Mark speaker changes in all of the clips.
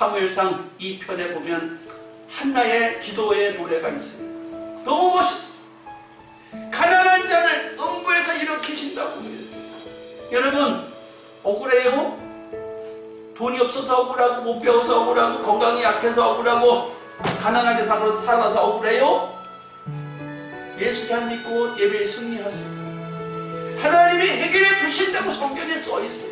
Speaker 1: 사무엘상 2편에 보면 한나의 기도의 노래가 있습니다. 너무 멋있어요. 가난한 자를 음부에서 일으키신다고 그랬어요. 여러분, 억울해요? 돈이 없어서 억울하고, 못 배워서 억울하고, 건강이 약해서 억울하고, 가난하게 살아서 억울해요? 예수 잘 믿고 예배에 승리하세요. 하나님이 해결해 주신다고 성경에 써 있어요.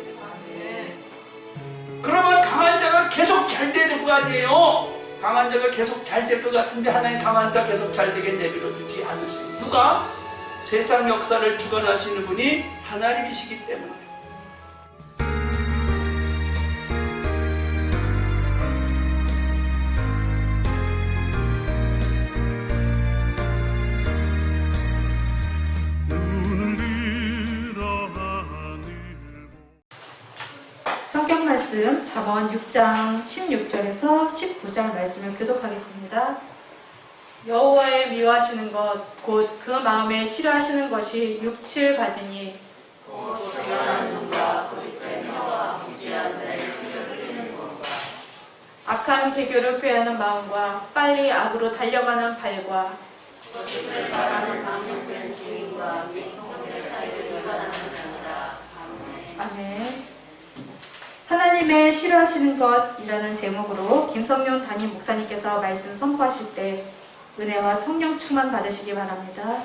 Speaker 1: 그러면 강한 자가 계속 잘 되는 거 아니에요? 강한 자가 계속 잘 될 것 같은데 하나님 강한 자 계속 잘 되게 내버려 두지 않으세요. 누가? 세상 역사를 주관하시는 분이 하나님이시기 때문에.
Speaker 2: 성경 말씀 잠언 6장 16절에서 19절 말씀을 교독하겠습니다. 여호와의 미워하시는 것 곧 그 마음에 싫어하시는 것이 육칠 가지니 악한 계교를 꾀하는 마음과 빨리 악으로 달려가는 발과 아멘. 하나님의 싫어하시는 것이라는 제목으로 김성룡 담임 목사님께서 말씀 선포하실 때 은혜와 성령 충만 받으시기 바랍니다.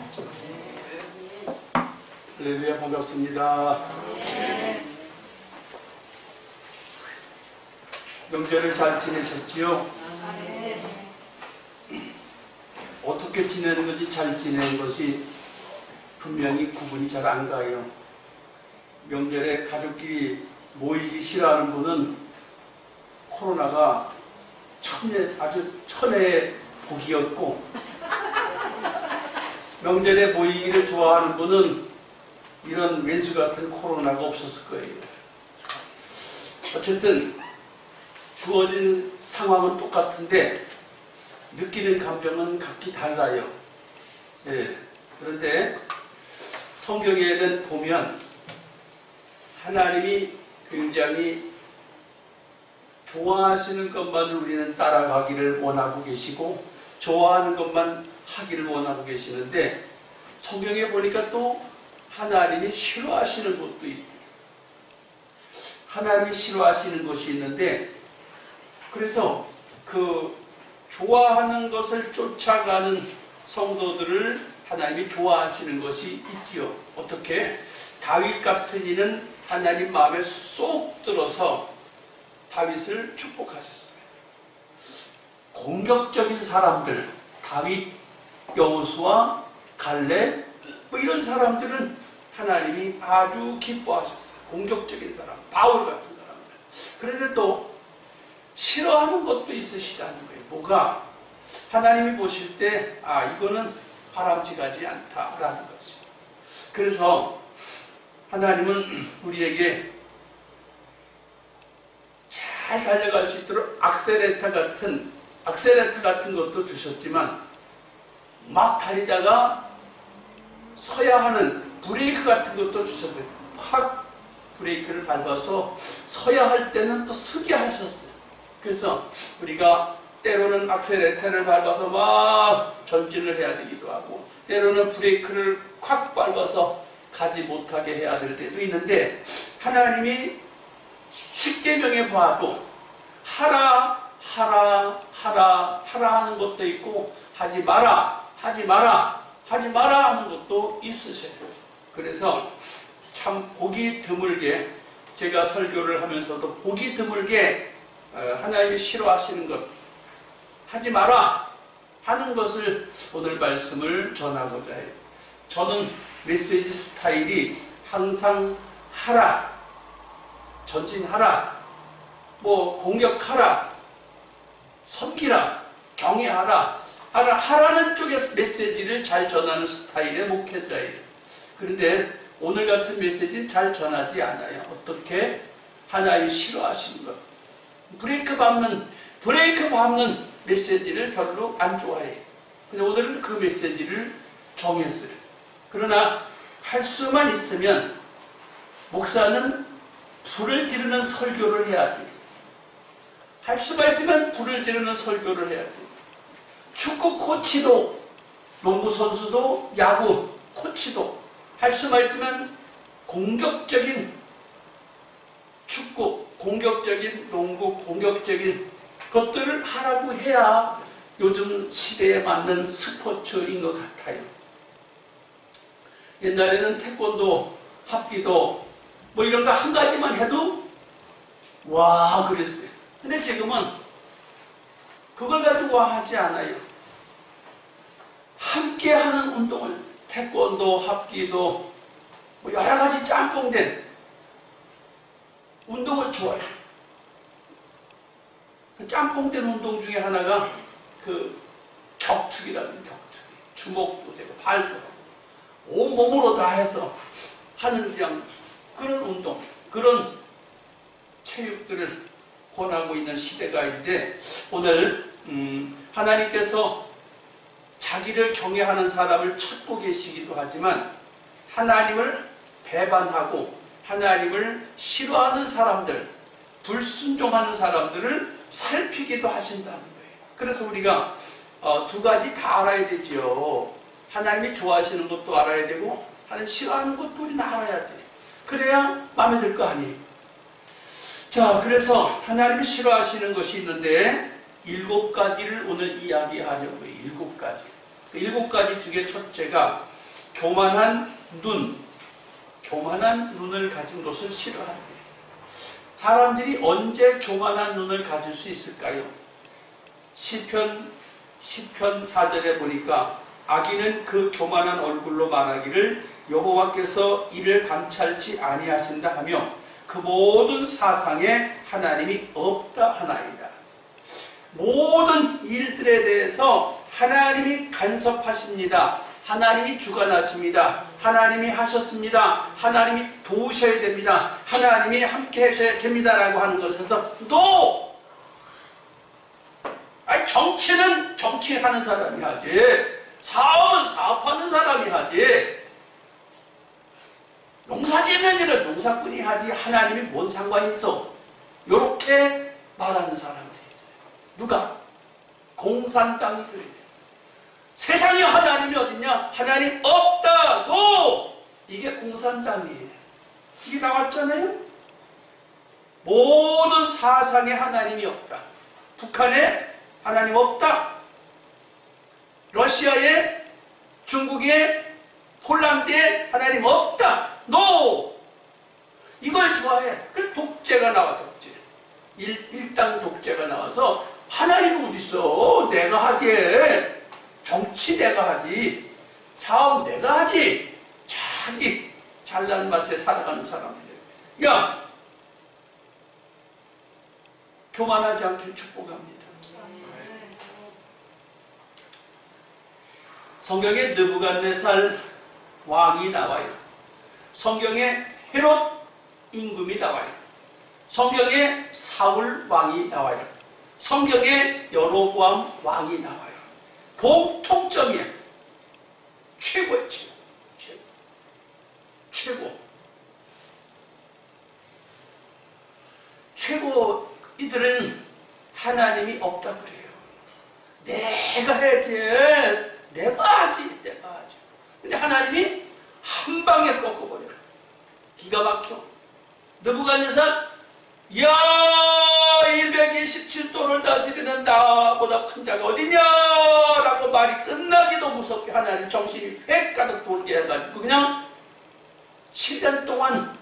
Speaker 1: 할렐루야, 반갑습니다. 명절을 잘 지내셨지요? 어떻게 지내는 것이 잘 지내는 것이 분명히 구분이 잘 안 가요. 명절에 가족끼리 모이기 싫어하는 분은 코로나가 아주 천혜의 복이었고, 명절에 모이기를 좋아하는 분은 이런 왼수 같은 코로나가 없었을 거예요. 어쨌든 주어진 상황은 똑같은데 느끼는 감정은 각기 달라요. 예. 그런데 성경에 보면 하나님이 굉장히 좋아하시는 것만 우리는 따라가기를 원하고 계시고, 좋아하는 것만 하기를 원하고 계시는데, 성경에 보니까 또 하나님이 싫어하시는 것도 있대요. 하나님이 싫어하시는 것이 있는데, 그래서 그 좋아하는 것을 쫓아가는 성도들을 하나님이 좋아하시는 것이 있지요. 어떻게? 다윗 같은 이는 하나님 마음에 쏙 들어서 다윗을 축복하셨어요. 공격적인 사람들, 다윗, 여호수아, 갈렙, 뭐 이런 사람들은 하나님이 아주 기뻐하셨어요. 공격적인 사람, 바울 같은 사람들. 그런데 또 싫어하는 것도 있으시다는 거예요. 뭐가? 하나님이 보실 때 이거는 바람직하지 않다라는 것이. 그래서 하나님은 우리에게 잘 달려갈 수 있도록 악셀레터 같은 것도 주셨지만, 막 달리다가 서야 하는 브레이크 같은 것도 주셨어요. 확 브레이크를 밟아서 서야 할 때는 또 서게 하셨어요. 그래서 우리가 때로는 악셀레터를 밟아서 막 전진을 해야 되기도 하고, 때로는 브레이크를 콱 밟아서 가지 못하게 해야 될 때도 있는데, 하나님이 십계명에 봐도 하라 하는 것도 있고, 하지 마라 하는 것도 있으셔요. 그래서 참 보기 드물게, 제가 설교를 하면서도 보기 드물게 하나님이 싫어하시는 것, 하지 마라 하는 것을 오늘 말씀을 전하고자 해요. 저는 메시지 스타일이 항상 하라, 전진하라, 공격하라, 섬기라, 경외하라, 하라는 쪽에서 메시지를 잘 전하는 스타일의 목회자예요. 그런데 오늘 같은 메시지는 잘 전하지 않아요. 어떻게? 하나님이 싫어하시는 것, 브레이크 밟는 메시지를 별로 안 좋아해요. 근데 오늘은 그 메시지를 정했어요. 그러나 할 수만 있으면 목사는 불을 지르는 설교를 해야 돼요. 할 수가 있으면 불을 지르는 설교를 해야 돼요. 축구 코치도, 농구 선수도, 야구 코치도 할 수가 있으면 공격적인 축구, 공격적인 농구, 공격적인 것들을 하라고 해야 요즘 시대에 맞는 스포츠인 것 같아요. 옛날에는 태권도, 합기도 뭐 이런 거 한 가지만 해도 와 그랬어요. 근데 지금은 그걸 가지고 와 하지 않아요. 함께 하는 운동을 태권도, 합기도 뭐 여러 가지 짬뽕된 운동을 좋아해요. 그 짬뽕된 운동 중에 하나가 그 격투기라는 격투기. 주먹도 되고 발도 하고 온몸으로 다 해서 하는 그런 운동, 그런 체육들을 권하고 있는 시대가 있는데 오늘 하나님께서 자기를 경외하는 사람을 찾고 계시기도 하지만 하나님을 배반하고 하나님을 싫어하는 사람들, 불순종하는 사람들을 살피기도 하신다는 거예요. 그래서 우리가 두 가지 다 알아야 되죠. 하나님이 좋아하시는 것도 알아야 되고 하나님 싫어하는 것도 우리는 알아야 돼. 그래야 마음에 들 거 아니에요. 자, 그래서 하나님이 싫어하시는 것이 있는데 7가지를 오늘 이야기하려고 해요. 7가지. 그 7가지 중에 첫째가 교만한 눈을 가진 것을 싫어한대요. 사람들이 언제 교만한 눈을 가질 수 있을까요? 시편 4절에 보니까 악인은 그 교만한 얼굴로 말하기를 여호와께서 이를 감찰치 아니하신다 하며 그 모든 사상에 하나님이 없다 하나이다. 모든 일들에 대해서 하나님이 간섭하십니다. 하나님이 주관하십니다. 하나님이 하셨습니다. 하나님이 도우셔야 됩니다. 하나님이 함께 하셔야 됩니다. 라고 하는 것에서 NO! 아니, 정치는 정치하는 사람이 하지. 사업은 사업하는 사람이 하지. 농사 짓는 일은 농사꾼이 하지. 하나님이 뭔 상관이 있어? 이렇게 말하는 사람들이 있어요. 누가? 공산당이 그래요. 세상에 하나님이 어딨냐? 하나님 없다. NO! 이게 공산당이에요. 이게 나왔잖아요. 모든 사상에 하나님이 없다. 북한에 하나님 없다. 러시아에, 중국에, 폴란드에 하나님 없다. NO! 이걸 좋아해. 그 독재가 나와, 독재. 일당 독재가 나와서 하나님은 어딨어? 내가 하지. 정치 내가 하지. 사업 내가 하지. 자기 잘난 맛에 살아가는 사람들. 야! 교만하지 않길 축복합니다. 성경에 느부갓네살 왕이 나와요. 성경에 헤롯 임금이 나와요. 성경에 사울 왕이 나와요. 성경에 여로보암 왕이 나와요. 공통점이에요. 최고예요. 최고. 최고 이들은 하나님이 없다고 그래요. 내가 해야지. 내가 하지. 근데 하나님이 한 방에 꺾어버려요. 기가 막혀. 느부갓네살, 야 127도를 다스리는 나보다 큰 자가 어디냐? 라고 말이 끝나기도 무섭게 하나님 정신이 획 가득 돌게 해가지고 그냥 7년 동안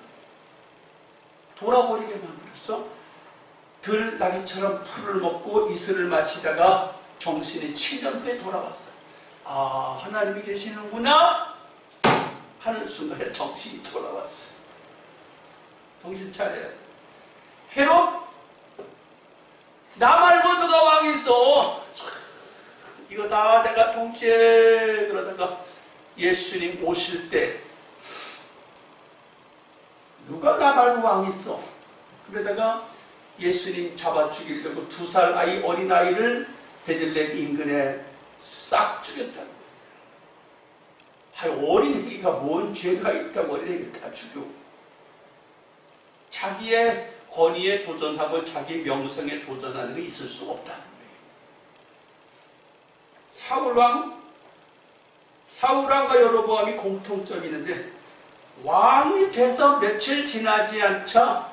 Speaker 1: 돌아버리게 만들었어. 들나귀처럼 풀을 먹고 이슬을 마시다가 정신이 7년 후에 돌아왔어요. 아, 하나님이 계시는구나 하는 순간에 정신이 돌아왔어. 정신 차려야 돼. 헤롯, 나 말고 누가 왕이 있어? 이거 다 내가 통치해. 그러다가 예수님 오실 때 누가 나 말고 왕이 있어? 그러다가 예수님 잡아 죽이려고 2살 아이, 어린아이를 베들레헴 인근에 싹 죽였다는 거예요. 어린애기가 뭔 죄가 있다고 어린애기를 다 죽여. 자기의 권위에 도전하고 자기 명성에 도전하는 게 있을 수 없다는 거예요. 사울왕과 여로보암이 공통점이 있는데 왕이 돼서 며칠 지나지 않자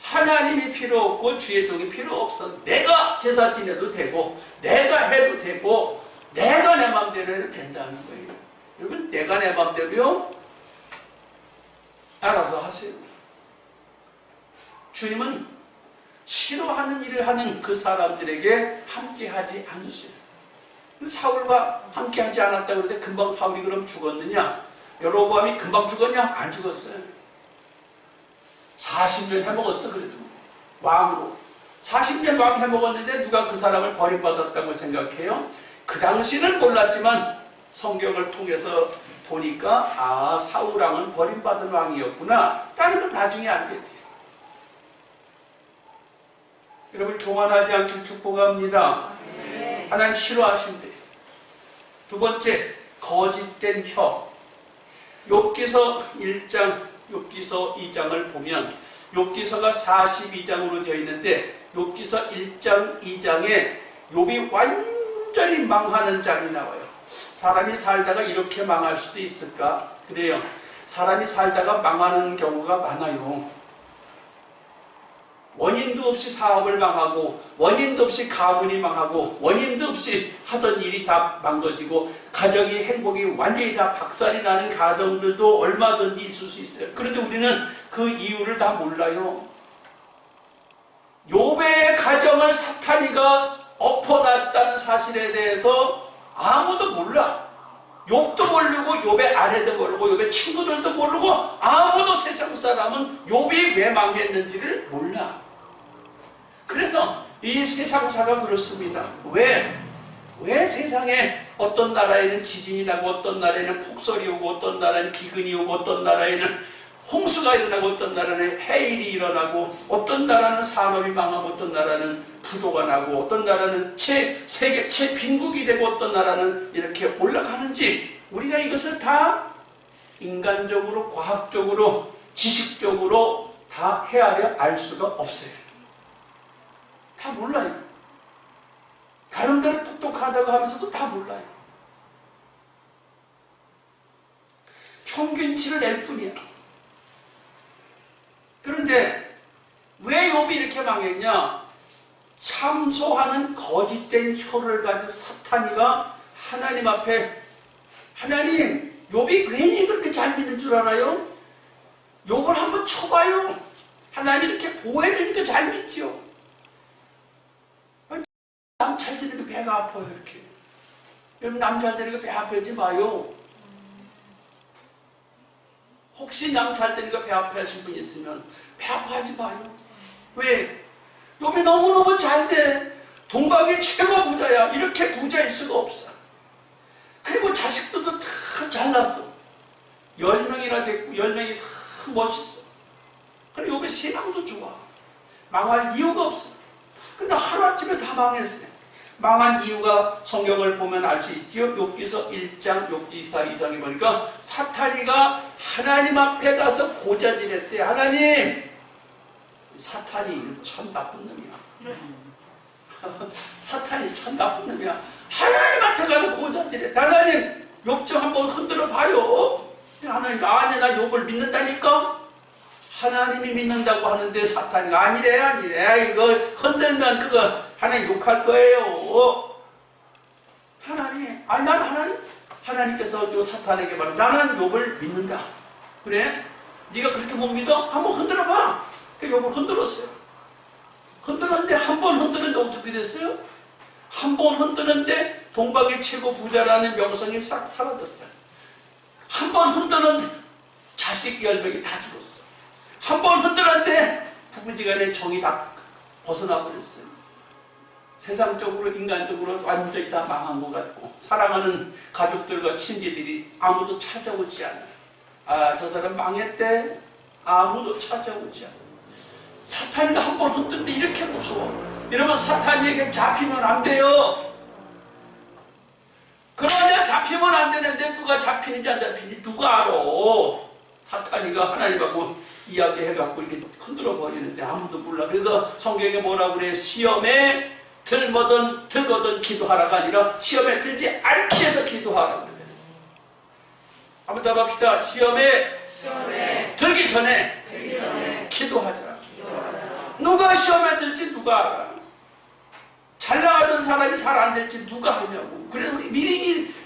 Speaker 1: 하나님이 필요 없고 주의 종이 필요 없어. 내가 제사 지내도 되고 내가 해도 되고 내가 내 맘대로 해도 된다는 거예요. 여러분, 내가 내 맘대로요? 알아서 하세요. 주님은 싫어하는 일을 하는 그 사람들에게 함께하지 않으세요. 사울과 함께하지 않았다고 그러는데 금방 사울이 그럼 죽었느냐? 여로보암이 금방 죽었냐? 안 죽었어요. 40년 해먹었어. 그래도 왕으로 40년 왕 해먹었는데 누가 그 사람을 버림받았다고 생각해요? 그 당시는 몰랐지만 성경을 통해서 보니까 사울왕은 버림받은 왕이었구나 라는 걸 나중에 알게 돼요. 여러분, 교만하지 않게 축복합니다. 하나님 싫어하신대. 두 번째, 거짓된 혀. 욥기서 1장, 욥기서 2장을 보면 욥기서가 42장으로 되어 있는데 욥기서 1장, 2장에 욥이 완전히 망하는 장이 나와요. 사람이 살다가 이렇게 망할 수도 있을까? 그래요. 사람이 살다가 망하는 경우가 많아요. 원인도 없이 사업을 망하고 원인도 없이 가문이 망하고 원인도 없이 하던 일이 다 망가지고 가정의 행복이 완전히 다 박살이 나는 가정들도 얼마든지 있을 수 있어요. 그런데 우리는 그 이유를 다 몰라요. 욥의 가정을 사탄이가 엎어놨다는 사실에 대해서 아무도 몰라. 욥도 모르고 욥의 아내도 모르고 욥의 친구들도 모르고 아무도 세상 사람은 욥이 왜 망했는지를 몰라. 그래서 이 세상사가 그렇습니다. 왜 세상에 어떤 나라에는 지진이 나고 어떤 나라에는 폭설이 오고 어떤 나라에는 기근이 오고 어떤 나라에는 홍수가 일어나고 어떤 나라는 해일이 일어나고 어떤 나라는 산업이 망하고 어떤 나라는 부도가 나고 어떤 나라는 세계 최빈국이 되고 어떤 나라는 이렇게 올라가는지 우리가 이것을 다 인간적으로 과학적으로 지식적으로 다 헤아려 알 수가 없어요. 다 몰라요. 나름대로 똑똑하다고 하면서도 다 몰라요. 평균치를 낼 뿐이야. 그런데 왜 욥이 이렇게 망했냐? 참소하는 거짓된 혀를 가진 사탄이가 하나님 앞에 하나님, 욥이 괜히 그렇게 잘 믿는 줄 알아요? 욥을 한번 쳐봐요. 하나님 이렇게 보호해주니까 잘 믿죠. 남 잘 되는 게 배가 아파요. 이렇게 여러분, 남 잘 되는 게 배 아프지 마요. 혹시 남 잘 되는 거 배 아파하신 분 있으면 배 아파하지 마요. 왜? 욥이 너무너무 잘 돼. 동방의 최고 부자야. 이렇게 부자일 수가 없어. 그리고 자식들도 다 잘났어. 10명이나 됐고 10명이 다 멋있어. 그리고 욥의 신앙도 좋아. 망할 이유가 없어. 근데 하루아침에 다 망했어요. 망한 이유가 성경을 보면 알 수 있죠. 욥기서 1장, 욥기서 2장에 보니까 사탄이가 하나님 앞에 가서 고자질했대. 하나님, 사탄이 참 나쁜 놈이야. 사탄이 참 나쁜 놈이야. 하나님한테 가서 고자질했대. 하나님, 욥 좀 한번 흔들어 봐요. 하나님, 아니 나 욥을 믿는다니까. 하나님이 믿는다고 하는데 사탄이 아니래. 이거 흔들면 그거 하나님 욕할 거예요. 하나님, 아니 난 하나님께서 요 사탄에게 말해 나는 욥을 믿는다. 그래? 네가 그렇게 못 믿어? 한번 흔들어 봐. 그 욥을 흔들었어요. 흔들었는데 한 번 흔드는데 어떻게 됐어요? 한 번 흔드는데 동방의 최고 부자라는 명성이 싹 사라졌어요. 한 번 흔드는데 자식 10명이 다 죽었어. 한 번 흔들었는데 부부지간의 정이 다 벗어나 버렸어요. 세상적으로 인간적으로 완전히 다 망한 것 같고 사랑하는 가족들과 친지들이 아무도 찾아오지 않아요. 저 사람 망했대. 아무도 찾아오지 않아요. 사탄이가 한 번 흔드는데 이렇게 무서워. 여러분, 사탄에게 잡히면 안 돼요. 그러냐 잡히면 안 되는데 누가 잡히는지 안 잡히는지 누가 알아. 사탄이가 하나님하고 이야기해갖고 이렇게 흔들어 버리는데 아무도 몰라. 그래서 성경에 뭐라고 그래? 시험에 들거든 기도하라가 아니라 시험에 들지 않기 위해서 기도하라고 그래. 한번 더 합시다. 시험에 들기 전에 기도하자. 누가 시험에 들지 누가 알아? 잘 나가던 사람이 잘 안 될지 누가 하냐고. 그래서 우리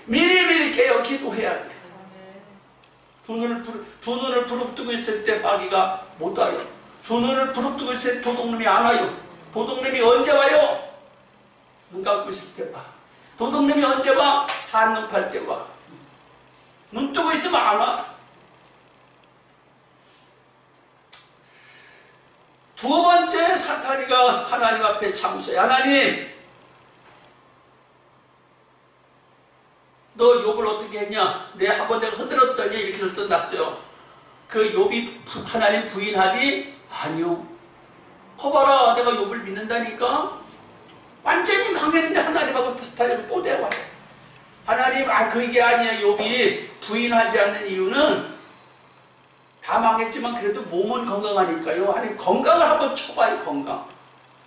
Speaker 1: 미리 깨어 기도해야 돼. 두 눈을 부릅뜨고 있을 때 마귀가 못 와요. 두 눈을 부릅뜨고 있을 때 도둑놈이 안 와요. 도둑놈이 언제 와요? 눈 감고 있을 때 와. 도둑놈이 언제 와? 한눈 팔 때 와. 눈 뜨고 있으면 안 와. 두 번째 사탄이가 하나님 앞에 참소해. 하나님, 너 욥을 어떻게 했냐? 한번 내가 흔들었더니 이렇게 들떠났어요. 그 욥이 하나님 부인하니? 아니요. 거봐라, 내가 욥을 믿는다니까? 완전히 망했는데 하나님하고 다리를 또 대화해. 하나님, 그게 아니에요. 욥이 부인하지 않는 이유는 다 망했지만 그래도 몸은 건강하니까요. 하나님 건강을 한번 쳐봐요. 건강.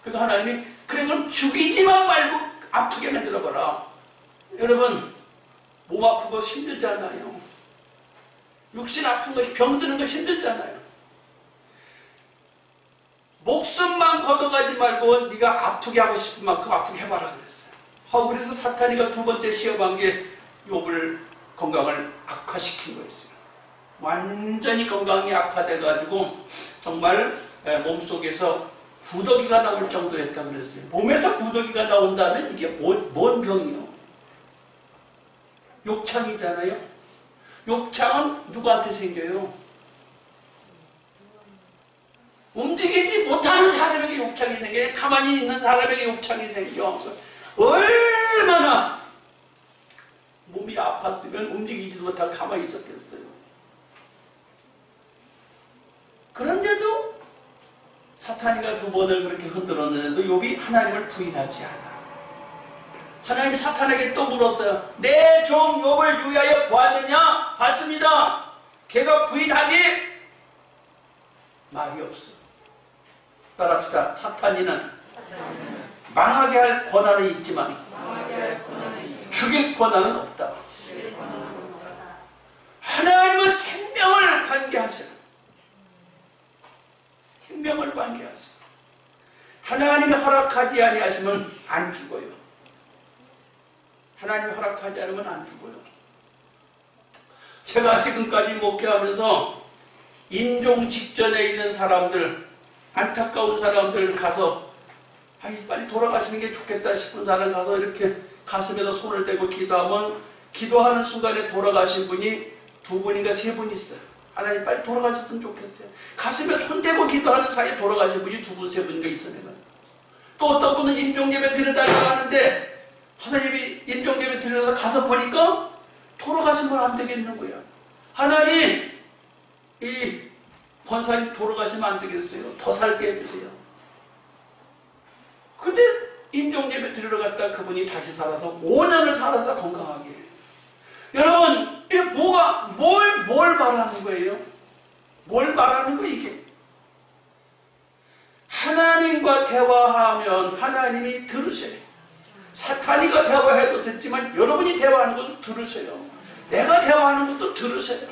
Speaker 1: 그러니까 하나님이 그래 그럼 죽이지만 말고 아프게 만들어봐라. 여러분, 몸 아픈 거 힘들잖아요. 육신 아픈 거, 병드는 거 힘들잖아요. 목숨만 걷어가지 말고 네가 아프게 하고 싶은 만큼 아프게 해봐라 그랬어요. 그래서 사탄이가 두 번째 시험한 게 욥을 건강을 악화시킨 거였어요. 완전히 건강이 악화돼가지고 정말 몸속에서 구더기가 나올 정도였다고 그랬어요. 몸에서 구더기가 나온다면 이게 뭔 병이요? 욕창이잖아요. 욕창은 누구한테 생겨요? 움직이지 못하는 사람에게 욕창이 생겨요. 가만히 있는 사람에게 욕창이 생겨. 얼마나 몸이 아팠으면 움직이지도 못하고 가만히 있었겠어요. 그런데도 사탄이가 두 번을 그렇게 흔들었는데도 욥이 하나님을 부인하지 않아. 하나님이 사탄에게 또 물었어요. 내 종 욥을 위하여 보았느냐? 봤습니다. 걔가 부인하니? 말이 없어. 따라합시다. 사탄이는 망하게 할 권한은 있지만 죽일 권한은 없다. 하나님은 생명을 관계하세요. 생명을 관계하세요. 하나님이 허락하지 아니하시면 안 죽어요. 하나님이 허락하지 않으면 안 죽어요. 제가 지금까지 목회하면서 임종 직전에 있는 사람들, 안타까운 사람들 가서 빨리 돌아가시는 게 좋겠다 싶은 사람 가서 이렇게 가슴에다 손을 대고 기도하면 기도하는 순간에 돌아가신 분이 두 분인가 세 분 있어요. 하나님 빨리 돌아가셨으면 좋겠어요. 가슴에 손 대고 기도하는 사이에 돌아가신 분이 두 분, 세 분인가 있어요. 또 어떤 분은 임종예배 드려달라고 하는데 선생님이 임종예배 드리려다 가서 보니까 돌아가시면 안 되겠는 거야. 하나님, 이 권사님 돌아가시면 안 되겠어요. 더 살게 해주세요. 근데 임종예배 드리러 갔다 그분이 다시 살아서 5년을 살아서 건강하게 해요. 여러분, 이게 뭘 말하는 거예요? 뭘 말하는 거예요, 이게? 하나님과 대화하면 하나님이 들으셔요. 사탄이가 대화해도 듣지만 여러분이 대화하는 것도 들으세요. 내가 대화하는 것도 들으세요.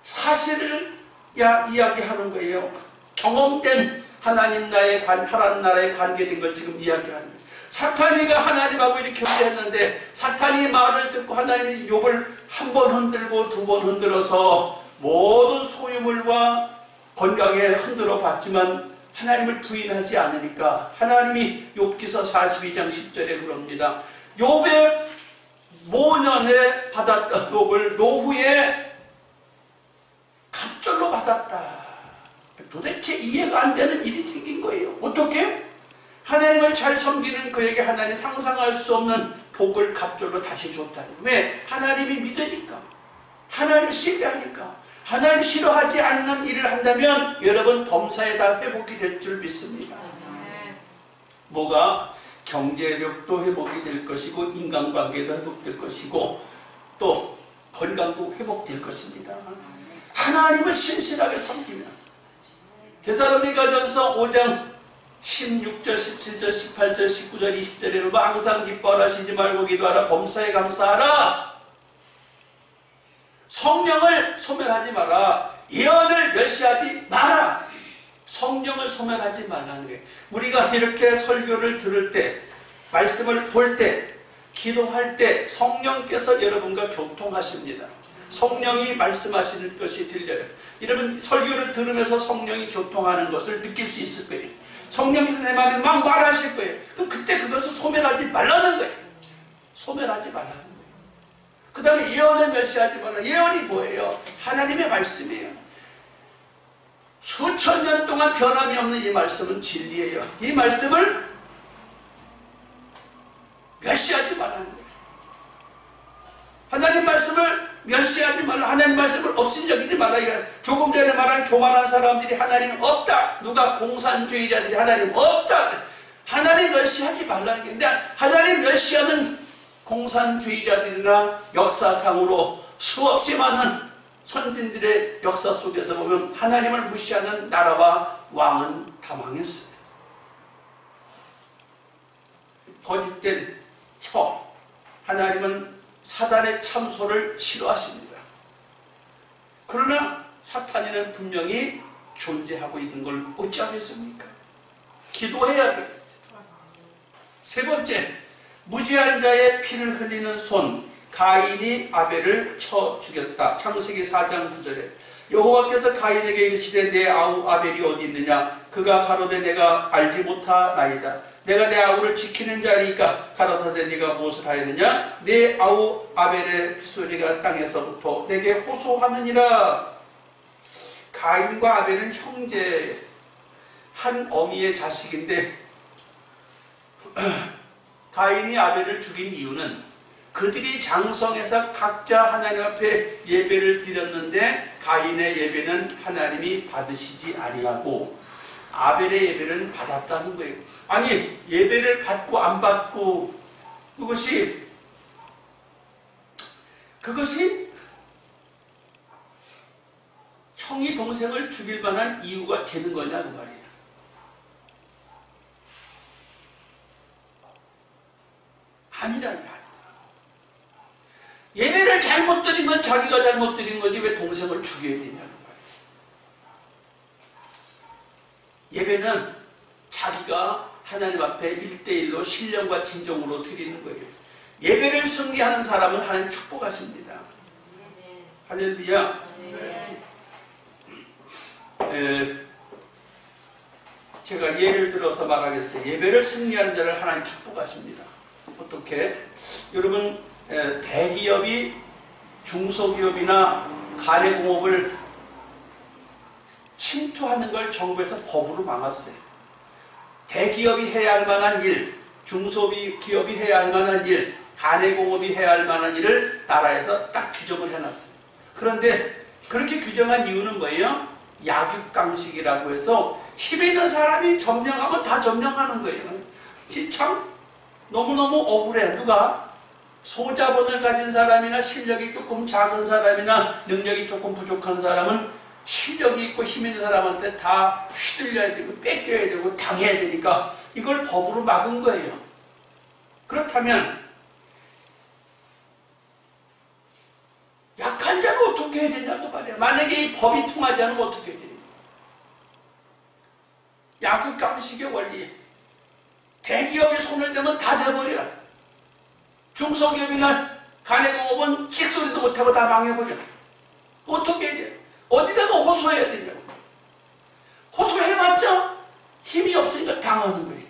Speaker 1: 사실을 이야기하는 거예요. 경험된 하나님 나라에 관계된 걸 지금 이야기하는 거예요. 사탄이가 하나님하고 이렇게 교제했는데 사탄이 말을 듣고 하나님이 욥을 한 번 흔들고 두 번 흔들어서 모든 소유물과 건강에 흔들어 봤지만 하나님을 부인하지 않으니까 하나님이 욥기서 42장 10절에 그럽니다. 욥의 모년에 받았던 욥을 노후에 갑절로 받았다. 도대체 이해가 안 되는 일이 생긴 거예요. 어떻게? 하나님을 잘 섬기는 그에게 하나님 상상할 수 없는 복을 갑절로 다시 줬다니. 왜? 하나님이 믿으니까. 하나님 신뢰하니까. 하나님 싫어하지 않는 일을 한다면 여러분 범사에 다 회복이 될 줄 믿습니다. 뭐가? 경제력도 회복이 될 것이고 인간관계도 회복될 것이고 또 건강도 회복될 것입니다. 하나님을 신실하게 섬기면. 데살로니가전서 5장 16절, 17절, 18절, 19절, 20절에 여러분 항상 기뻐하라, 쉬지 말고 기도하라, 범사에 감사하라. 성령을 소멸하지 마라. 예언을 멸시하지 마라. 성령을 소멸하지 말라는 거예요. 우리가 이렇게 설교를 들을 때, 말씀을 볼 때, 기도할 때 성령께서 여러분과 교통하십니다. 성령이 말씀하시는 것이 들려요. 여러분 설교를 들으면서 성령이 교통하는 것을 느낄 수 있을 거예요. 성령께서 내 마음에 막 말하실 거예요. 그럼 그때 그것을 소멸하지 말라는 거예요. 소멸하지 말라는 거예요. 그 다음에 예언을 멸시하지 말라. 예언이 뭐예요? 하나님의 말씀이에요. 수천 년 동안 변함이 없는 이 말씀은 진리예요. 이 말씀을 멸시하지 말라는 거예요. 하나님 말씀을 멸시하지 말라. 하나님 말씀을 업신여기지 말라. 조금 전에 말한 교만한 사람들이 하나님 없다. 누가 공산주의자들이 하나님 없다. 하나님 멸시하지 말라는 게. 근데 하나님 멸시하는 공산주의자들이나 역사상으로 수없이 많은 선진들의 역사 속에서 보면 하나님을 무시하는 나라와 왕은 다 망했어요. 거짓된 혀. 하나님은 사단의 참소를 싫어하십니다. 그러나 사탄이는 분명히 존재하고 있는 걸 어찌하겠습니까? 기도해야 되겠어요. 세 번째, 무지한 자의 피를 흘리는 손. 가인이 아벨을 쳐 죽였다. 창세기 4장 9절에 여호와께서 가인에게 이르시되 내 아우 아벨이 어디 있느냐? 그가 가로되 내가 알지 못하나이다. 내가 내 아우를 지키는 자니까 가라사대 네가 무엇을 하였느냐? 내 아우 아벨의 피소리가 땅에서부터 내게 호소하느니라. 가인과 아벨은 형제, 한 어미의 자식인데 가인이 아벨을 죽인 이유는 그들이 장성해서 각자 하나님 앞에 예배를 드렸는데 가인의 예배는 하나님이 받으시지 아니하고 아벨의 예배는 받았다는 거예요. 아니 예배를 받고 안 받고 그것이 형이 동생을 죽일 만한 이유가 되는 거냐 그 말이에요. 아니라. 예배를 잘못 드린 건 자기가 잘못 드린 거지 왜 동생을 죽여야 되냐는 말이에요. 예배는 자기가 하나님 앞에 1대1로 신령과 진정으로 드리는 거예요. 예배를 승리하는 사람은 하나님 축복하십니다. 할렐루야. 제가 예를 들어서 말하겠어요. 예배를 승리하는 자를 하나님 축복하십니다. 어떻게? 여러분 대기업이 중소기업이나 가내공업을 침투하는 걸 정부에서 법으로 막았어요. 대기업이 해야 할 만한 일, 중소기업이 해야 할 만한 일, 가내공업이 해야 할 만한 일을 나라에서 딱 규정을 해놨어요. 그런데 그렇게 규정한 이유는 뭐예요? 약육강식이라고 해서 힘 있는 사람이 점령하면 다 점령하는 거예요. 참 너무너무 억울해. 누가? 소자본을 가진 사람이나 실력이 조금 작은 사람이나 능력이 조금 부족한 사람은 실력이 있고 힘 있는 사람한테 다 휘둘려야 되고 뺏겨야 되고 당해야 되니까 이걸 법으로 막은 거예요. 그렇다면 약한 자는 어떻게 해야 되냐고 말이야. 만약에 이 법이 통하지 않으면 어떻게 해야 되냐. 약육강식의 원리. 대기업에 손을 대면 다 돼버려. 중소기업이나 가내공업은 찍소리도 못하고 다 망해버려. 어떻게 해야 돼? 어디다가 호소해야 되냐고. 호소해봤자 힘이 없으니까 당하는 거예요.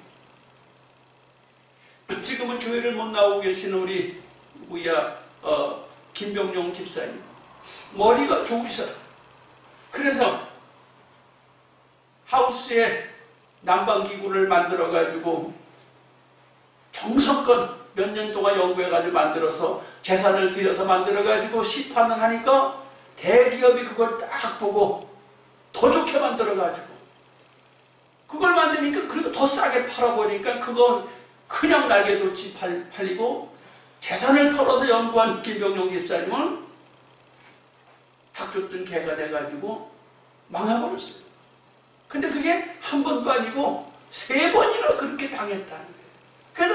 Speaker 1: 지금은 교회를 못 나오고 계시는 우리 김병용 집사님. 머리가 좋으셔. 그래서 하우스에 난방기구를 만들어가지고 정성껏 몇 년 동안 연구해가지고 만들어서 재산을 들여서 만들어가지고 시판을 하니까 대기업이 그걸 딱 보고 더 좋게 만들어가지고 그걸 만드니까 그리고 더 싸게 팔아보니까 그건 그냥 날개돌치 팔리고 재산을 털어서 연구한 김병용 집사님은 닭 쫓던 개가 돼가지고 망해버렸어요. 근데 그게 한 번도 아니고 3번이나 그렇게 당했다는 거예요. 그래서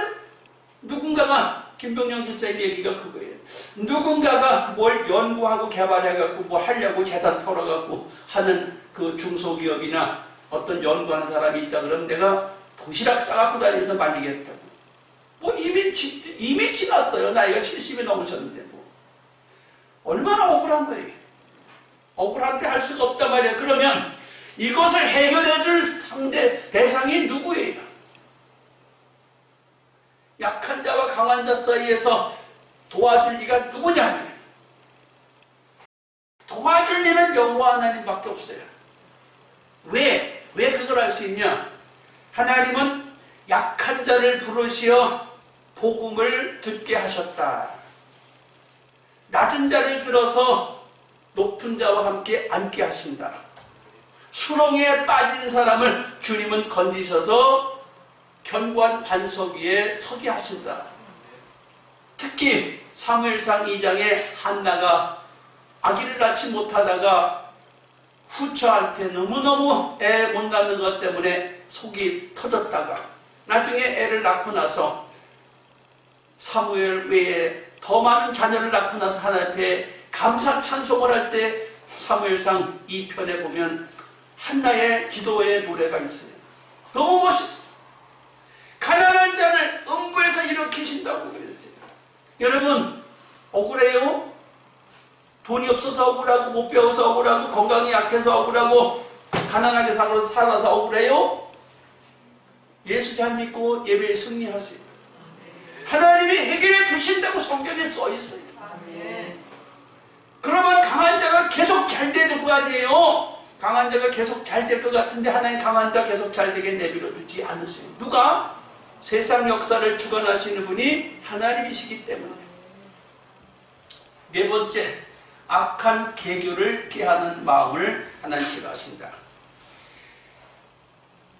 Speaker 1: 누군가가, 김병영 집사님 얘기가 그거예요. 누군가가 뭘 연구하고 개발해갖고 뭘 하려고 재산 털어갖고 하는 그 중소기업이나 어떤 연구하는 사람이 있다 그러면 내가 도시락 싸갖고 다니면서 말리겠다고. 뭐 이미 지났어요. 나이가 70이 넘으셨는데 뭐. 얼마나 억울한 거예요. 억울한데 할 수가 없단 말이에요. 그러면 이것을 해결해줄 상대 대상이 누구예요? 약한 자와 강한 자 사이에서 도와줄 리가 누구냐? 도와줄 리는 여호와 하나님밖에 없어요. 왜 그걸 할 수 있냐? 하나님은 약한 자를 부르시어 복음을 듣게 하셨다. 낮은 자를 들어서 높은 자와 함께 앉게 하신다. 수렁에 빠진 사람을 주님은 건지셔서 견고한 반석 위에 서게 하신다. 특히 사무엘상 2장에 한나가 아기를 낳지 못하다가 후처할 때 너무너무 애 못 낳는 것 때문에 속이 터졌다가 나중에 애를 낳고 나서 사무엘 외에 더 많은 자녀를 낳고 나서 하나님 앞에 감사 찬송을 할 때 사무엘상 2편에 보면 한나의 기도의 노래가 있어요. 너무 멋있어요. 가난한 자를 음부에서 일으키신다고 그랬어요. 여러분 억울해요? 돈이 없어서 억울하고 못 배워서 억울하고 건강이 약해서 억울하고 가난하게 살아서 억울해요? 예수 잘 믿고 예배에 승리하세요. 하나님이 해결해 주신다고 성경에 써 있어요. 그러면 강한 자가 계속 잘 되는 거 아니에요? 강한 자가 계속 잘 될 것 같은데 하나님 강한 자 계속 잘 되게 내버려 두지 않으세요. 누가? 세상 역사를 주관하시는 분이 하나님이시기 때문에. 네 번째, 악한 계교를 꾀하는 마음을 하나님 싫어하신다.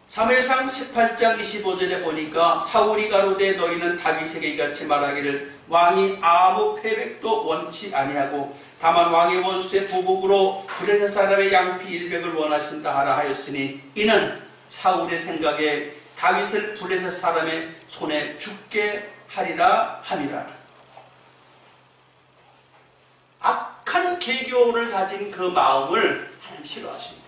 Speaker 1: 사무엘상 18장 25절에 보니까 사울이 가로되 너희는 다윗에게 이같이 말하기를 왕이 아무 패백도 원치 아니하고 다만 왕의 원수의 보복으로 블레셋 사람의 양피 100을 원하신다 하라 하였으니 이는 사울의 생각에 다윗을 블레셋 사람의 손에 죽게 하리라 함이라. 악한 계교를 가진 그 마음을 하나님 싫어하신대요.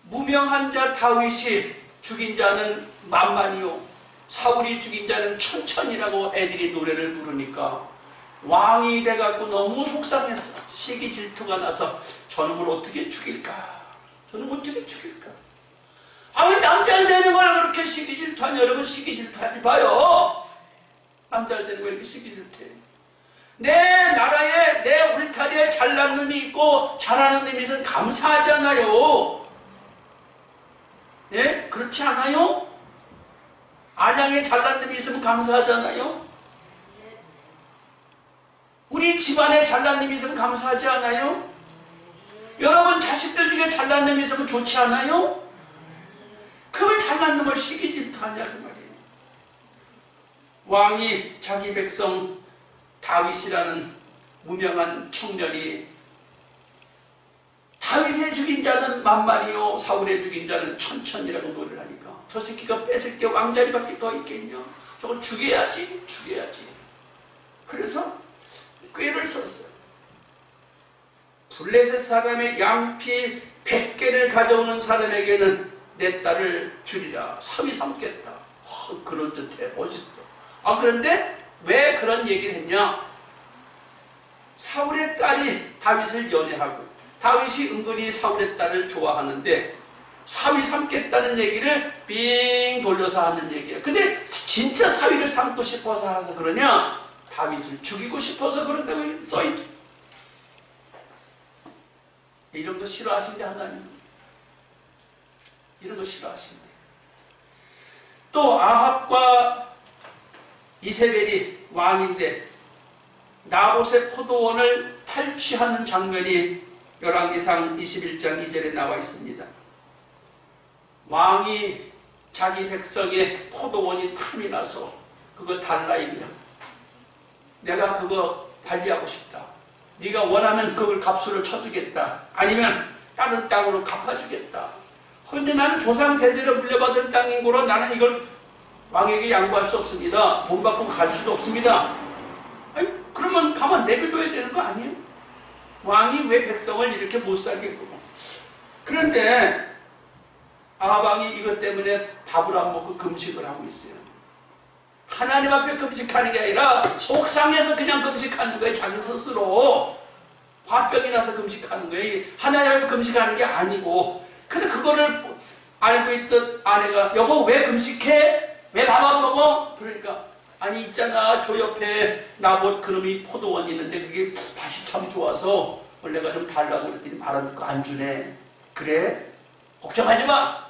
Speaker 1: 무명한 자 다윗이 죽인 자는 만만이요 사울이 죽인 자는 천천이라고 애들이 노래를 부르니까 왕이 돼갖고 너무 속상했어. 시기 질투가 나서 저놈을 어떻게 죽일까? 저놈을 어떻게 죽일까? 아, 왜 남자 되는 걸 그렇게 시기 질투하냐? 여러분 시기 질투하지 마요. 남자 되는 걸 이렇게 시기 질투해. 내 나라에 내 울타리에 잘난 놈이 있고 잘하는 놈이 있으면 감사하잖아요. 예? 그렇지 않아요? 안양에 잘난 놈이 있으면 감사하잖아요? 우리 집안에 잘난 놈이 있으면 감사하지 않아요? 여러분 자식들 중에 잘난 놈이 있으면 좋지 않아요? 그왜 잘난 놈을 시기 질투하냐 그 말이에요. 왕이 자기 백성 다윗이라는 무명한 청년이 다윗의 죽인 자는 만만이요 사울의 죽인 자는 천천이라고 노래를 하니까 저 새끼가 뺏을 게 왕자리밖에 더 있겠냐? 저걸 죽여야지. 그래서 꾀를 썼어요. 블레셋 사람의 양피 100개를 가져오는 사람에게는 내 딸을 주리라. 사위 삼겠다. 그럴듯해. 멋있어. 그런데 왜 그런 얘기를 했냐? 사울의 딸이 다윗을 연애하고 다윗이 은근히 사울의 딸을 좋아하는데 사위 삼겠다는 얘기를 빙 돌려서 하는 얘기예요. 근데 진짜 사위를 삼고 싶어서 하서 그러냐? 다윗을 죽이고 싶어서 그런다고 써있죠. 이런 거 싫어하신대 하나님. 이런 거 싫어하신대. 또 아합과 이세벨이 왕인데 나봇의 포도원을 탈취하는 장면이 열왕기상 21장 2절에 나와 있습니다. 왕이 자기 백성의 포도원이 탐이 나서 그거 달라 이거야. 내가 그거 관리하고 싶다. 네가 원하면 그걸 값수를 쳐주겠다. 아니면 다른 땅으로 갚아주겠다. 그런데 나는 조상 대대로 물려받은 땅인 거로 나는 이걸 왕에게 양보할 수 없습니다. 돈 받고 갈 수도 없습니다. 아니, 그러면 가만 내버려둬야 되는 거 아니에요? 왕이 왜 백성을 이렇게 못 살게 굴어? 그런데 아합 왕이 이것 때문에 밥을 안 먹고 금식을 하고 있어요. 하나님 앞에 금식하는 게 아니라 속상해서 그냥 금식하는 거예요. 자기 스스로 화병이 나서 금식하는 거예요. 하나님 앞에 금식하는 게 아니고. 근데 그거를 알고 있던 아내가 여보 왜 금식해? 왜 밥 안 먹어? 그러니까 아니 있잖아 저 옆에 나봇 그놈이 포도원 있는데 그게 밭이 참 좋아서 원래가 좀 달라고 그랬더니 말 안 듣고 안 주네. 그래? 걱정하지 마.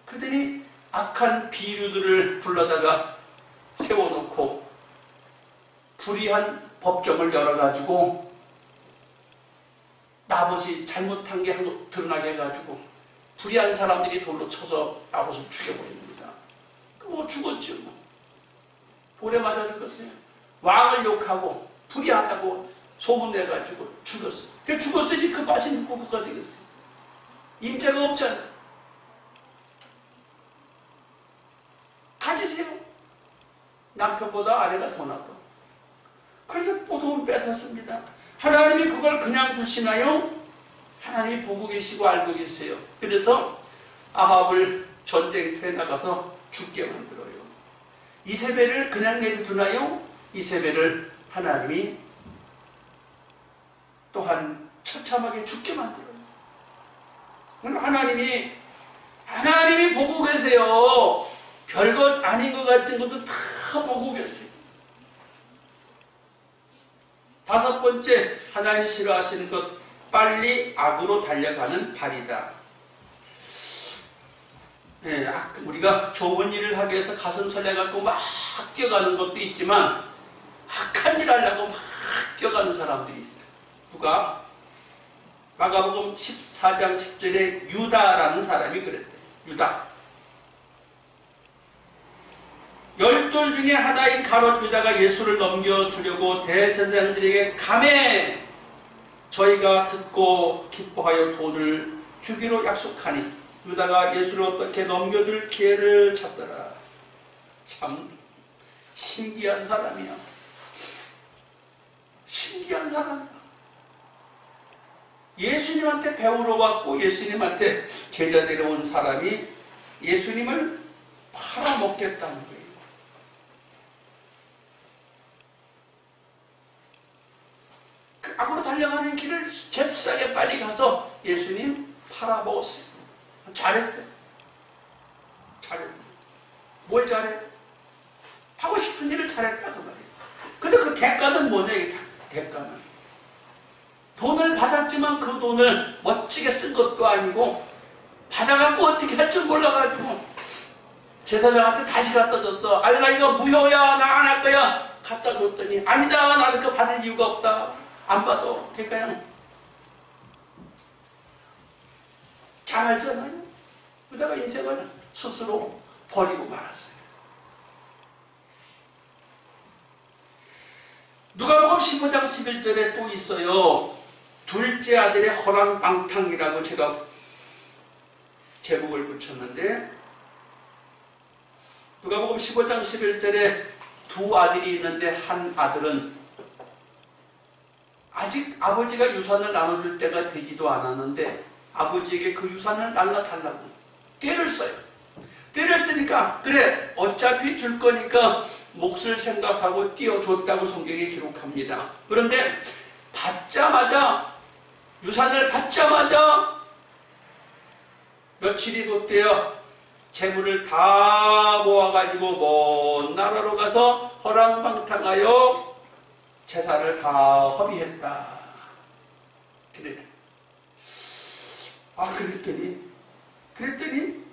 Speaker 1: 그러더니 악한 비류들을 불러다가 세워놓고 불의한 법정을 열어가지고 나봇이 잘못한 게 드러나게 해가지고 불의한 사람들이 돌로 쳐서 나봇을 죽여버립니다. 뭐 죽었죠. 뭐. 돌에 맞아 죽었어요. 왕을 욕하고 불의하다고 소문내가지고 죽었어요. 그 죽었으니 그 밭이 누구 거가 되겠어요. 임자가 없잖아. 가지세요. 남편보다 아내가 더 나빠. 그래서 또 돈 뺏었습니다. 하나님이 그걸 그냥 두시나요? 하나님이 보고 계시고 알고 계세요. 그래서 아합을 전쟁터에 나가서 죽게 만들어요. 이세벨을 그냥 내버려두나요? 이세벨을 하나님이 또한 처참하게 죽게 만들어요. 하나님이 보고 계세요. 별것 아닌 것 같은 것도 다 보고 계세요. 다섯 번째, 하나님 싫어하시는 것, 빨리 악으로 달려가는 발이다. 네, 우리가 좋은 일을 하기 위해서 가슴 설레갖고 막 뛰어가는 것도 있지만 악한 일 하려고 막 뛰어가는 사람들이 있어요. 누가? 마가복음 14장 10절에 유다라는 사람이 그랬대요. 유다. 12 중에 하나인 가롯 유다가 예수를 넘겨주려고 대제사장들에게 가매 저희가 듣고 기뻐하여 돈을 주기로 약속하니 유다가 예수를 어떻게 넘겨줄 기회를 찾더라. 참 신기한 사람이야. 신기한 사람이야. 예수님한테 배우러 왔고 예수님한테 제자 데려온 사람이 예수님을 팔아먹겠다는 거예요. 그 악으로 달려가는 길을 잽싸게 빨리 가서 예수님 팔아먹었어요. 잘했어요. 잘했어요. 뭘 잘해? 하고 싶은 일을 잘했다 그 말이에요. 근데 그 대가는 뭐냐 이게 대가는. 돈을 받았지만 그 돈을 멋지게 쓴 것도 아니고 받아갖고 어떻게 할 줄 몰라가지고 제사장한테 다시 갖다 줬어. 아니 나 이거 무효야 나 안 할 거야. 갖다 줬더니 아니다 나는 그거 받을 이유가 없다. 안 받아. 그러니까요. 잘 알잖아요. 그러다가 인생을 스스로 버리고 말았어요. 누가복음 15장 11절에 또 있어요. 둘째 아들의 허랑방탕이라고 제가 제목을 붙였는데 누가복음 15장 11절에 두 아들이 있는데 한 아들은 아직 아버지가 유산을 나눠줄 때가 되지도 않았는데 아버지에게 그 유산을 날라달라고 떼를 써요. 떼를 쓰니까 그래 어차피 줄 거니까 몫을 생각하고 띄워줬다고 성경에 기록합니다. 그런데 유산을 받자마자 며칠이 뒀대요. 재물을 다 모아가지고 먼 나라로 가서 허랑방탕하여 제사를 다 허비했다. 그래. 그랬더니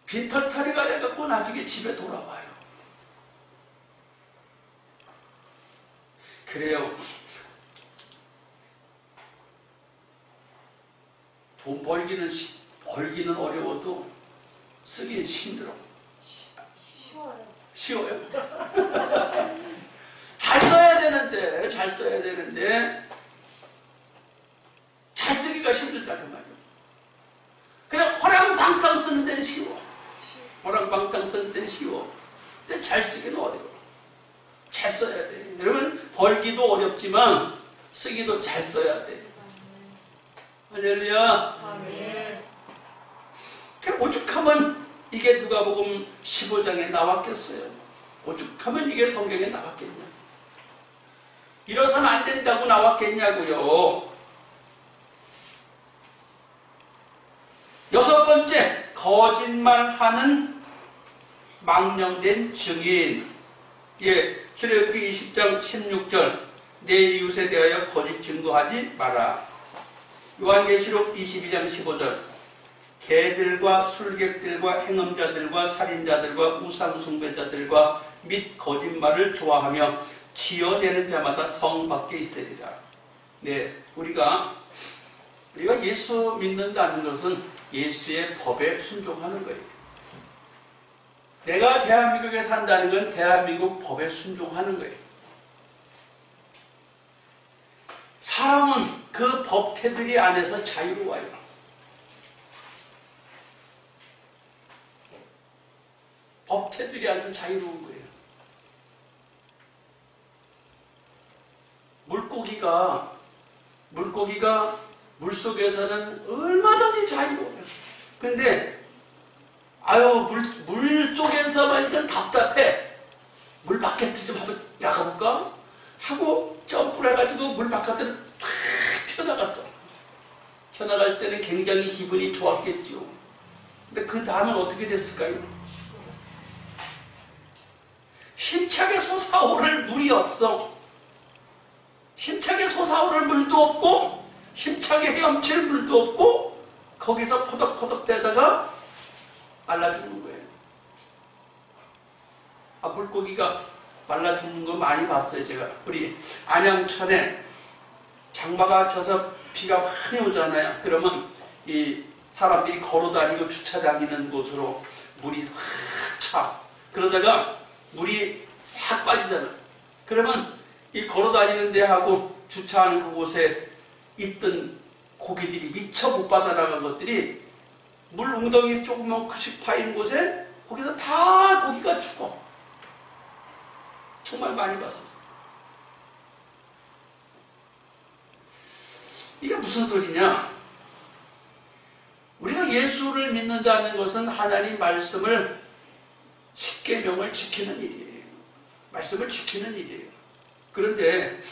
Speaker 1: 빈털터리가 돼갖고 나중에 집에 돌아와요. 그래요. 돈 벌기는 어려워도 쓰기엔 힘들어. 쉬워요. 잘 써야 잘 써야 되는데 잘 쓰기가 힘들다 그 말이에요. 그냥 호랑방탕 쓰는 데는 쉬워. 호랑방탕 쓰는 데는 쉬워. 근데 잘 쓰기는 어려워. 잘 써야 돼. 여러분 벌기도 어렵지만 쓰기도 잘 써야 돼. 할렐루야.
Speaker 2: 아멘.
Speaker 1: 오죽하면 이게 누가복음 15장에 나왔겠어요. 오죽하면 이게 성경에 나왔겠냐. 이러서는 안 된다고 나왔겠냐고요. 여섯 번째, 거짓말하는 망령된 증인. 예, 출애굽기 20장 16절, 내 이웃에 대하여 거짓 증거하지 마라. 요한계시록 22장 15절, 개들과 술객들과 행음자들과 살인자들과 우상숭배자들과 및 거짓말을 좋아하며 지어내는 자마다 성 밖에 있으리라. 네, 우리가 예수 믿는다는 것은 예수의 법에 순종하는 거예요. 내가 대한민국에 산다는 건 대한민국 법에 순종하는 거예요. 사람은 그 법 테두리 안에서 자유로워요. 법 테두리 안에서 자유로운 거예요. 물고기가 물속에서는 얼마든지 자유로워요. 근데 물 속에서만 일단 답답해. 물 바깥에 좀 한번 나가볼까? 하고 점프를 해가지고 물 바깥으로 탁 튀어나갔어. 튀어나갈 때는 굉장히 기분이 좋았겠죠. 근데 그 다음은 어떻게 됐을까요? 힘차게 솟아오를 물이 없어. 힘차게 솟아오를 물도 없고 힘차게 헤엄칠 물도 없고 거기서 포덕포덕 대다가 말라 죽는 거예요. 물고기가 말라 죽는 거 많이 봤어요. 제가 우리 안양천에 장마가 져서 비가 많이 오잖아요. 그러면 이 사람들이 걸어다니고 주차장 있는 곳으로 물이 확 차. 그러다가 물이 싹 빠지잖아. 그러면 이 걸어다니는 데하고 주차하는 그곳에 있던 고기들이 미처 못 빠져나간 것들이 물 웅덩이 조금씩 파인 곳에 거기서 다 고기가 죽어. 정말 많이 봤어요. 이게 무슨 소리냐? 우리가 예수를 믿는다는 것은 하나님 말씀을 십계명을 지키는 일이에요. 말씀을 지키는 일이에요. 그런데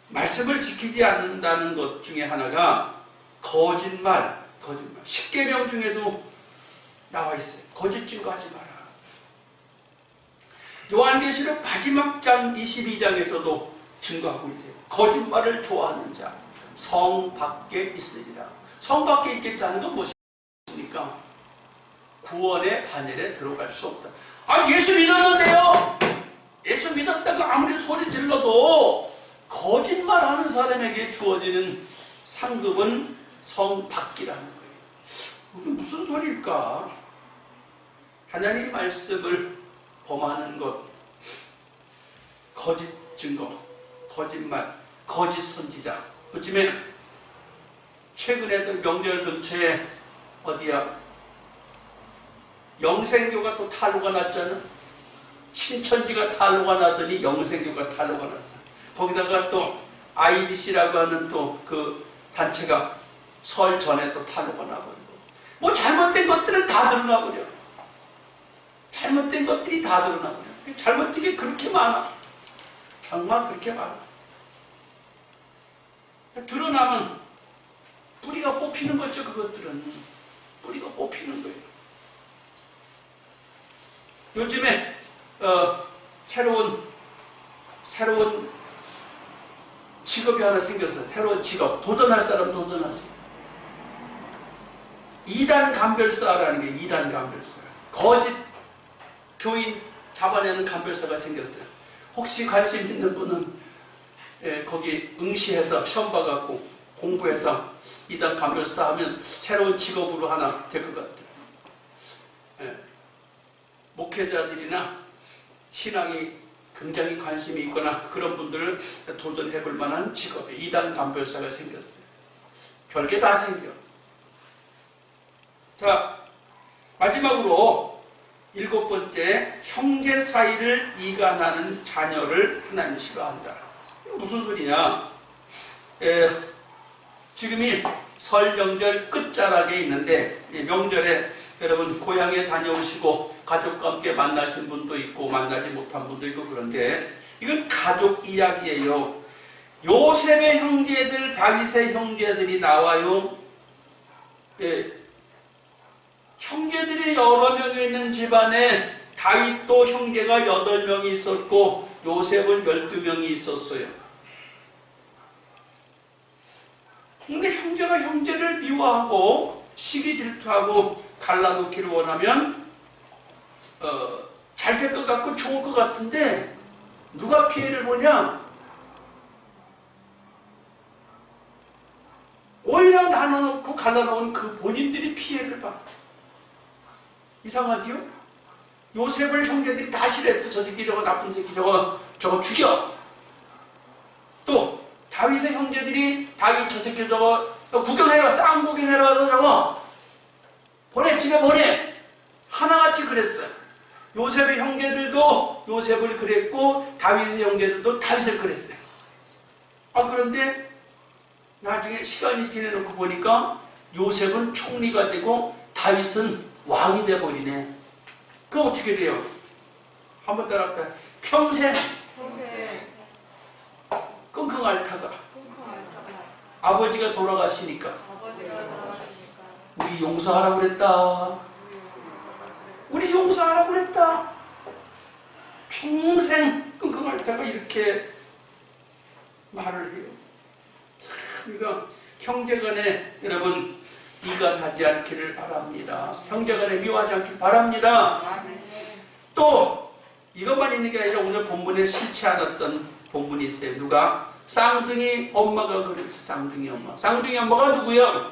Speaker 1: 말씀을 지키지 않는다는 것 중에 하나가 거짓말. 십계명 중에도 나와 있어요. 거짓 증거하지 마라. 요한계시록 마지막 장 22장에서도 증거하고 있어요. 거짓말을 좋아하는 자 성 밖에 있으리라. 성 밖에 있겠다는 건 무엇입니까? 구원의 반열에 들어갈 수 없다. 예수 믿었는데요. 예수 믿었다고 아무리 소리 질러도 거짓말하는 사람에게 주어지는 상급은 성 밖이라는 거예요. 이게 무슨 소리일까? 하나님 말씀을 범하는 것, 거짓 증거, 거짓말, 거짓 선지자. 요즘에 최근에도 명절 근처에 어디야? 영생교가 또 탈로가 났잖아. 신천지가 탈로가 나더니 영생교가 탈로가 났어. 거기다가 또 IBC라고 하는 또 그 단체가 설 전에 또 탈로가 나버리고. 뭐 잘못된 것들은 다 드러나버려. 잘못된 것들이 다 드러나버려. 잘못된 게 그렇게 많아. 정말 그렇게 많아. 드러나면 뿌리가 뽑히는 거죠. 그것들은 뿌리가 뽑히는 거예요. 요즘에 새로운 직업이 하나 생겼어요. 새로운 직업. 도전할 사람 도전하세요. 이단 감별사라는 게 이단 감별사. 거짓 교인 잡아내는 감별사가 생겼어요. 혹시 관심 있는 분은 거기 응시해서 시험 봐갖고 공부해서 이단 감별사 하면 새로운 직업으로 하나 될 것 같아요. 목회자들이나 신앙이 굉장히 관심이 있거나 그런 분들을 도전해 볼 만한 직업에 이단 감별사가 생겼어요. 별게 다 생겨. 자, 마지막으로 7번째, 형제 사이를 이간하는 자녀를 하나님 싫어한다. 무슨 소리냐? 지금이 설 명절 끝자락에 있는데, 이 명절에 여러분 고향에 다녀오시고 가족과 함께 만나신 분도 있고 만나지 못한 분도 있고, 그런데 이건 가족 이야기예요. 요셉의 형제들, 다윗의 형제들이 나와요. 형제들이 여러 명이 있는 집안에 다윗도 형제가 8명이 있었고 요셉은 12명이 있었어요. 근데 형제가 형제를 미워하고 시기 질투하고 갈라놓기를 원하면 잘 될 것 같고 좋을 것 같은데 누가 피해를 보냐? 오히려 나눠놓고 갈라놓은 그 본인들이 피해를 봐. 이상하지요? 요셉을 형제들이 다 싫어했어. 저 새끼 저거 나쁜 새끼 저거 죽여. 또 다윗의 형제들이 다윗 저 새끼 저거 구경해라, 쌍 구경해라 와서 저거 보내, 집에 보내. 하나같이 그랬어요. 요셉의 형제들도 요셉을 그랬고 다윗의 형제들도 다윗을 그랬어요. 그런데 나중에 시간이 지내놓고 보니까 요셉은 총리가 되고 다윗은 왕이 돼버리네. 그거 어떻게 돼요? 한번 따라합시다. 평생 끙끙 앓다가 아버지가 돌아가시니까 우리 용서하라고 그랬다. 우리 용서하라고 그랬다. 평생 끙끙 앓다가 이렇게 말을 해요. 그러니까 형제간에 여러분 이간하지 않기를 바랍니다. 형제간에 미워하지 않기를 바랍니다. 또 이것만 있는 게 아니라 오늘 본문에 싫지 않았던 본문이 있어요. 누가? 쌍둥이 엄마가 그랬어요. 쌍둥이 엄마. 쌍둥이 엄마가 누구요?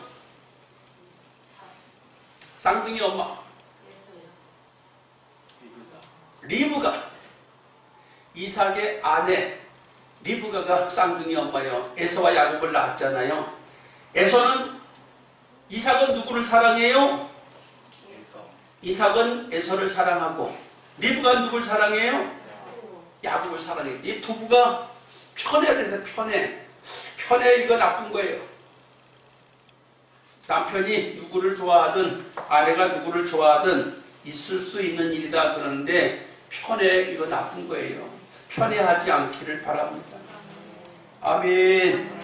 Speaker 1: 쌍둥이 엄마 리브가, 이삭의 아내 리브가가 쌍둥이 엄마예요. 에서와 야곱을 낳았잖아요. 이삭은 누구를 사랑해요? 이삭은 에서를 사랑하고 리브가 누구를 사랑해요? 야곱을 사랑해요. 이 부부가 편애를 해. 편애 이거 나쁜 거예요. 남편이 누구를 좋아하든 아내가 누구를 좋아하든 있을 수 있는 일이다 그러는데 편애 이거 나쁜 거예요. 편애하지 않기를 바랍니다. 아멘.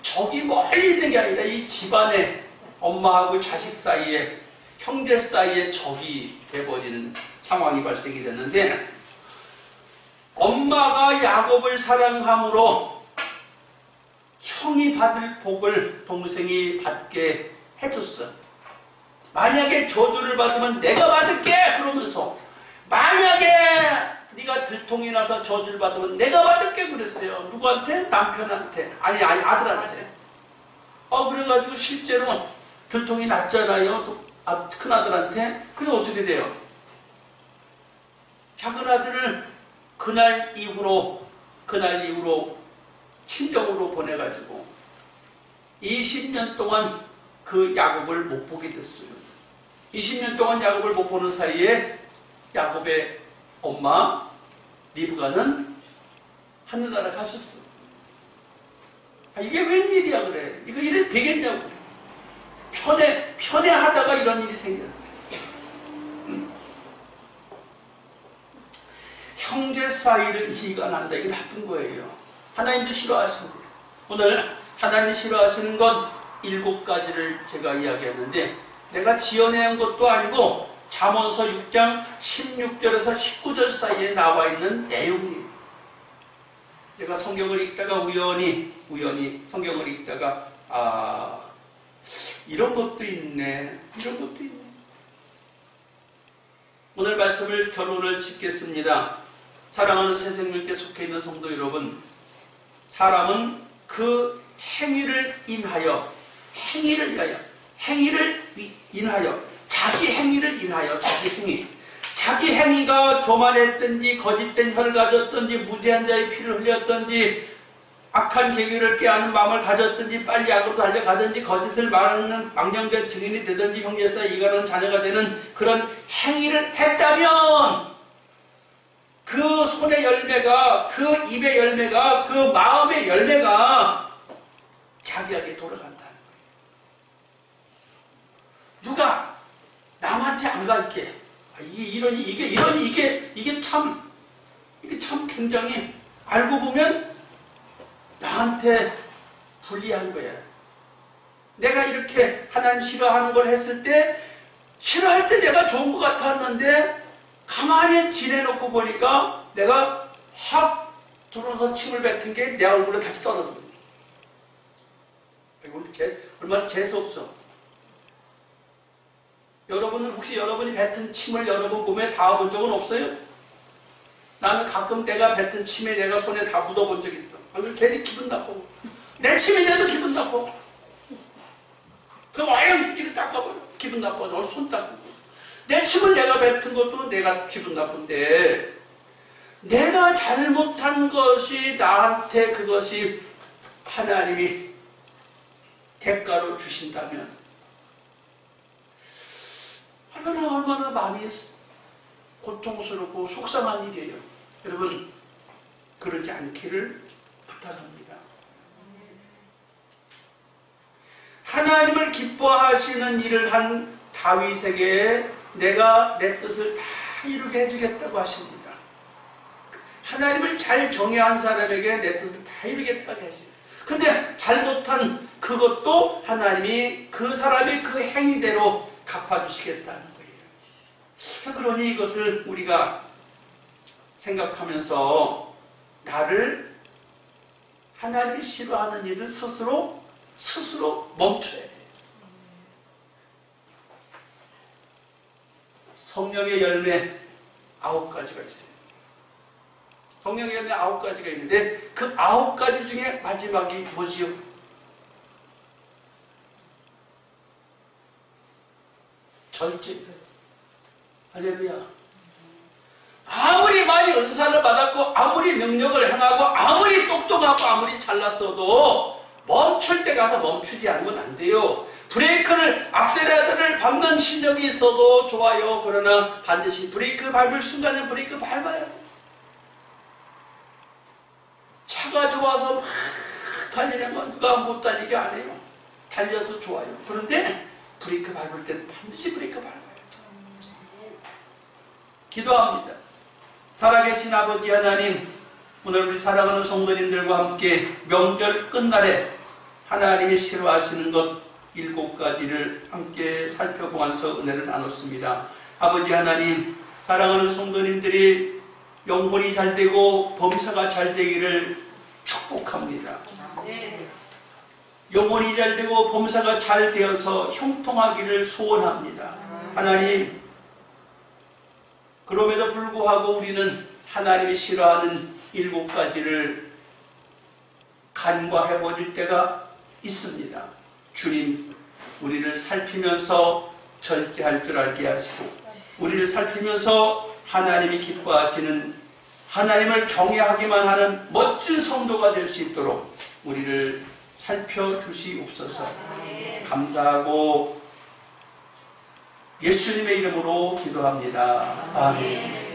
Speaker 1: 적이 멀리 있는 게 아니라 이 집안에 엄마하고 자식 사이에, 형제 사이에 적이 돼버리는 상황이 발생이 됐는데, 엄마가 야곱을 사랑함으로 형이 받을 복을 동생이 받게 해줬어. 만약에 저주를 받으면 내가 받을게 그러면서, 만약에 네가 들통이 나서 저주를 받으면 내가 받을게 그랬어요. 누구한테? 남편한테. 아니 아들한테. 그래가지고 실제로 들통이 났잖아요. 큰아들한테. 그래서 어떻게 돼요? 작은 아들을 그날 이후로 친정으로 보내가지고 20년 동안 그 야곱을 못 보게 됐어요. 20년 동안 야곱을 못 보는 사이에 야곱의 엄마 리브가는 하늘나라 가셨어. 이게 웬일이야 그래. 이거 이래 되겠냐고. 편애하다가 이런 일이 생겼어요. 형제 사이를 이간한다. 이게 나쁜 거예요. 하나님도 싫어하시는 거예요. 오늘 하나님 싫어하시는 건 7가지를 제가 이야기했는데, 내가 지어낸 것도 아니고 잠언서 6장 16절에서 19절 사이에 나와 있는 내용이에요. 제가 성경을 읽다가 우연히 성경을 읽다가 이런 것도 있네. 오늘 말씀을 결론을 짓겠습니다. 사랑하는 새생명께 속해 있는 성도 여러분, 사람은 그 행위를 인하여 자기 행위를 인하여 자기 행위가 교만했든지 거짓된 혀를 가졌든지 무죄한 자의 피를 흘렸든지 악한 계획을 깨하는 마음을 가졌든지 빨리 악으로 달려가든지 거짓을 말하는 망령된 증인이 되든지 형제사 이가는 자녀가 되는 그런 행위를 했다면 그 손의 열매가, 그 입의 열매가, 그 마음의 열매가 자기에게 돌아간다는 거예요. 누가 남한테 안 갈게. 이게 참 굉장히 알고 보면 나한테 불리한 거야. 내가 이렇게 하나님 싫어하는 걸 했을 때, 싫어할 때 내가 좋은 것 같았는데 가만히 지내놓고 보니까 내가 확 들어서 침을 뱉은 게 내 얼굴에 다시 떨어져. 얼마나 재수없어. 여러분은 혹시 여러분이 뱉은 침을 여러분 몸에 닿아본 적은 없어요? 나는 가끔 내가 뱉은 침에 내가 손에 다 묻어본 적이 있어. 괜히 기분 나쁘고. 내 침인데도 기분 나쁘고. 그 얼른 휴지를 닦아버려. 기분 나빠서 얼른 손 닦고. 내 침을 내가 뱉은 것도 내가 기분 나쁜데, 내가 잘못한 것이 나한테 그것이 하나님이 대가로 주신다면 얼마나 마음이 고통스럽고 속상한 일이에요. 여러분, 그러지 않기를 부탁합니다. 하나님을 기뻐하시는 일을 한 다윗에게 내가 내 뜻을 다 이루게 해주겠다고 하십니다. 하나님을 잘 경외한 사람에게 내 뜻을 다 이루겠다고 하십니다. 근데 잘못한 그것도 하나님이 그 사람의 그 행위대로 갚아주시겠다는 거예요. 그러니 이것을 우리가 생각하면서 나를 하나님이 싫어하는 일을 스스로 멈춰야 돼요. 성령의 열매 9가지가 있어요. 성령의 열매 9가지가 있는데 그 9가지 중에 마지막이 뭐지요? 절제. 할렐루야. 아무리 많이 은사를 받았고 아무리 능력을 행하고 아무리 똑똑하고 아무리 잘났어도 멈출 때 가서 멈추지 않으면 안 돼요. 브레이크를, 악셀레라터를 밟는 실력이 있어도 좋아요. 그러나 반드시 브레이크 밟을 순간에 브레이크 밟아야 돼요. 차가 좋아서 막 달리는 건 누가 못 달리게 안 해요. 달려도 좋아요. 그런데 브레이크 밟을 때는 반드시 브레이크 밟아요. 기도합니다. 살아계신 아버지 하나님, 오늘 우리 사랑하는 성도님들과 함께 명절 끝날에 하나님이 싫어하시는 것 7가지를 함께 살펴보면서 은혜를 나눴습니다. 아버지 하나님, 사랑하는 성도님들이 영혼이 잘되고 범사가 잘되기를 축복합니다. 영혼이 잘되고 범사가 잘되어서 형통하기를 소원합니다. 하나님, 그럼에도 불구하고 우리는 하나님이 싫어하는 7가지를 간과해버릴 때가 있습니다. 주님, 우리를 살피면서 절제할 줄 알게 하시고 우리를 살피면서 하나님이 기뻐하시는, 하나님을 경외하기만 하는 멋진 성도가 될 수 있도록 우리를 살펴주시옵소서. 감사하고 예수님의 이름으로 기도합니다. 아멘.